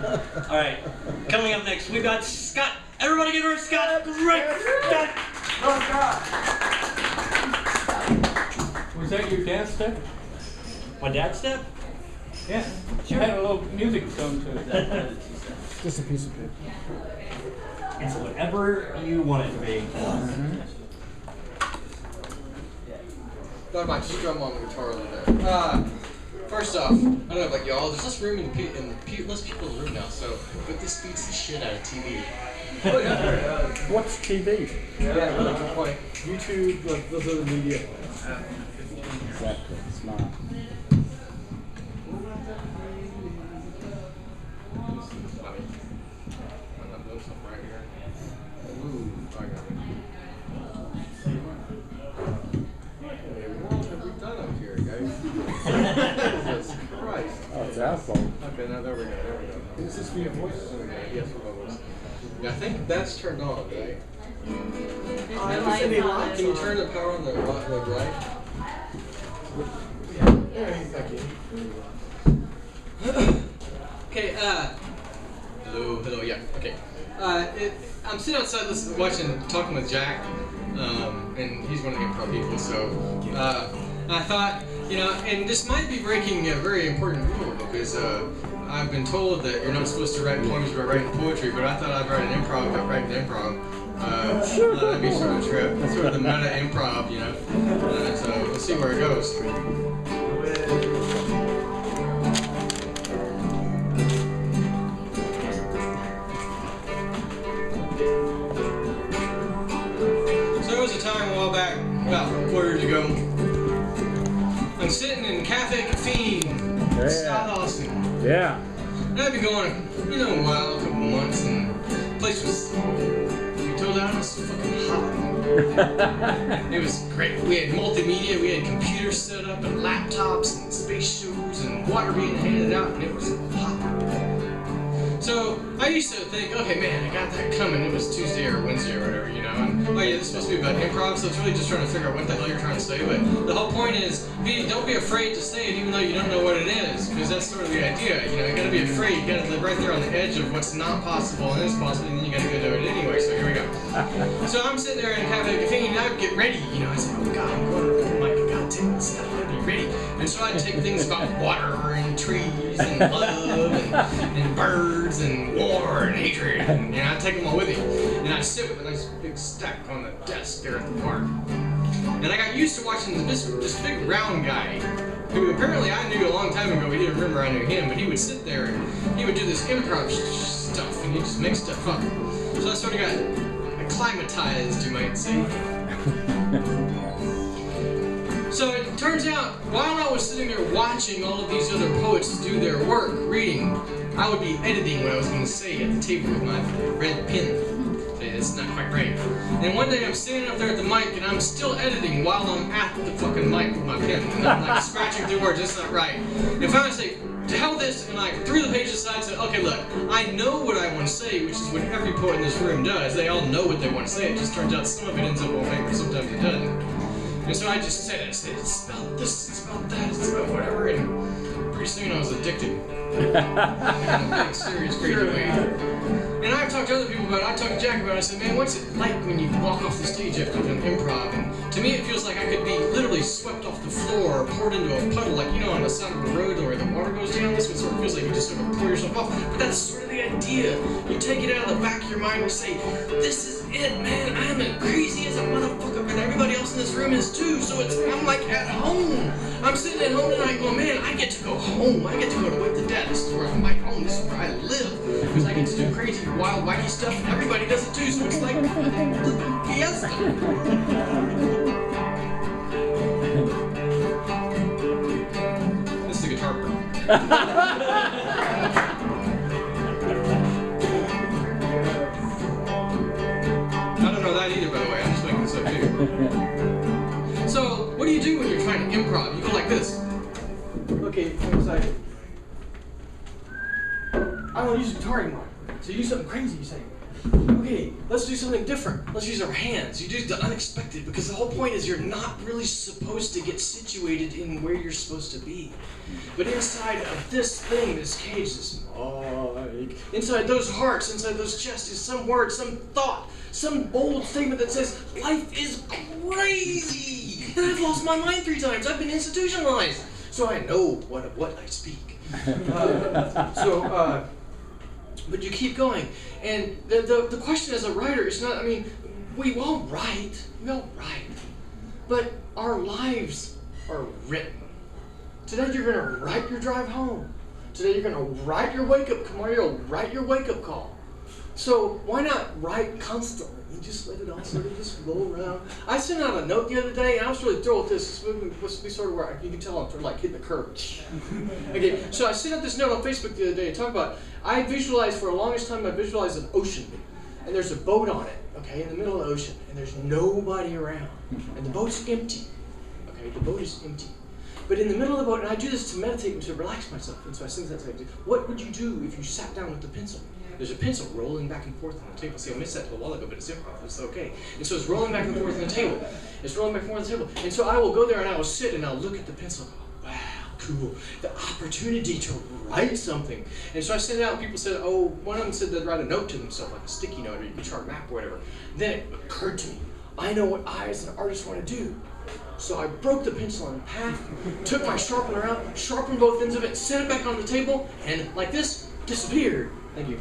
All right, coming up next, we got Scott. Everybody give her a Scott. Great Scott. Was that your dance step? My dad's step? Yeah. She had a little music tone to it. Just a piece of paper. It's whatever you want it to be. Thought about just drum on the guitar a little bit. First off, I don't know about y'all, there's less room less people in the room now, so but this beats the shit out of TV. Oh yeah. What's TV? Yeah, really good point. YouTube, those other media. Exactly. Smart. Funny. I'm doing something right here. Ooh, I got it. What have we done up here, guys? Jesus Christ. Oh, it's our fault. Okay, now there we go. Is this for your voice? Yes, for my voice. Yeah, I think that's turned on, right? Can you turn the power on the right? Yeah, thank you. Okay, hello, yeah, okay. I'm sitting outside talking with Jack, and he's one of the improv people, so, I thought, and this might be breaking a very important rule, because, I've been told that you're not supposed to write poems by writing poetry, but I thought I'd write an improv about writing improv. That'd be sort of a trip, sort of the meta improv, so we'll see where it goes. So there was a time a while back, about 4 years ago, I'm sitting in Cafe Caffeine, South Austin. Yeah. And I'd been going, a while, a couple months, and the place was, we told out, it was fucking hot. It was great. We had multimedia, we had computers set up, and laptops, and space shows, and water being handed out, and it was hot. So I used to think, okay, man, I got that coming. It was Tuesday or Wednesday or whatever, and oh yeah, this is supposed to be about improv, so it's really just trying to figure out what the hell you're trying to say. But the whole point is, don't be afraid to say it, even though you don't know what it is, because that's sort of the idea. You gotta be afraid. You gotta live right there on the edge of what's not possible and is possible, and then you gotta go do it anyway. So here we go. So I'm sitting there in Cafe Caffeine, and I'd get ready. I say, oh God, I'm going to the mic. I gotta take this stuff. I gotta be ready. And so I'd take things about water and trees and love and birds and war and hatred, and I'd take them all with me. And I'd sit with a nice big stack on the desk there at the park. And I got used to watching this big round guy, who apparently I knew a long time ago. He didn't remember I knew him, but he would sit there and he would do this improv stuff, and he'd just make stuff up. So I sort of got acclimatized, you might say. So it turns out, while I was sitting there watching all of these other poets do their work, reading, I would be editing what I was going to say at the table with my red pen. It's not quite right. And one day I'm standing up there at the mic and I'm still editing while I'm at the fucking mic with my pen. And I'm like scratching through words, that's not right. And finally I say, to hell with this, and I threw the page aside and said, okay, look, I know what I want to say, which is what every poet in this room does. They all know what they want to say. It just turns out some of it ends up on paper, sometimes it doesn't. And so I just said it. I said, it's about this, it's about that, it's about whatever. And pretty soon I was addicted. In a big, serious, crazy way. And I've talked to other people about it. I talked to Jack about it. I said, man, what's it like when you walk off the stage after doing improv? And to me, it feels like I could be literally swept off the floor or poured into a puddle, like, on the side of the road where the water goes down. This one sort of feels like you just sort of pour yourself off. But that's sort of the idea. You take it out of the back of your mind and say, this is it, man. I'm as crazy as a motherfucker, and everybody else in this room is too. So I'm like at home. I'm sitting at home tonight going, man, I get to go home. I get to go to With the Dead. This is where I'm my home. This is where I live. Because I get to do crazy, wild, wacky stuff, and everybody does it too. So it's like a fiesta. This is the guitar part. I don't know that either, by the way. I'm just making this up too. So, what do you do when you're trying to improv? You go like this. Okay, one second. I don't use a guitar anymore. So you do something crazy, you say. okay, let's do something different. Let's use our hands. You do the unexpected, because the whole point is you're not really supposed to get situated in where you're supposed to be. But inside of this thing, this cage, this mic, inside those hearts, inside those chests is some word, some thought, some bold statement that says, life is crazy! And I've lost my mind 3 times. I've been institutionalized. So I know what I speak. But you keep going. And the question as a writer is not, I mean, we all write. But our lives are written. Today you're going to write your drive home. Today you're going to write your wake-up call. Tomorrow you'll write your wake-up call. So why not write constantly? You just let it all sort of just roll around. I sent out a note the other day, and I was really thrilled with this. This was sort of where you can tell I'm sort of like hitting the curve. Okay, so I sent out this note on Facebook the other day to talk about, I visualized for the longest time, I visualized an ocean. And there's a boat on it, okay, in the middle of the ocean. And there's nobody around. And the boat's empty. Okay, the boat is empty. But in the middle of the boat, and I do this to meditate and to relax myself. And so I think that's what I do. What would you do if you sat down with the pencil? There's a pencil rolling back and forth on the table. See, I missed that a while ago, but it's improv. It's okay. And so it's rolling back and forth on the table. It's rolling back and forth on the table. And so I will go there and I will sit and I'll look at the pencil and go, wow, cool. The opportunity to write something. And so I sent it out and people said, oh, one of them said they'd write a note to themselves, like a sticky note or you could chart map or whatever. Then it occurred to me, I know what I as an artist want to do. So I broke the pencil in half, took my sharpener out, sharpened both ends of it, set it back on the table, and like this, disappeared. Thank you.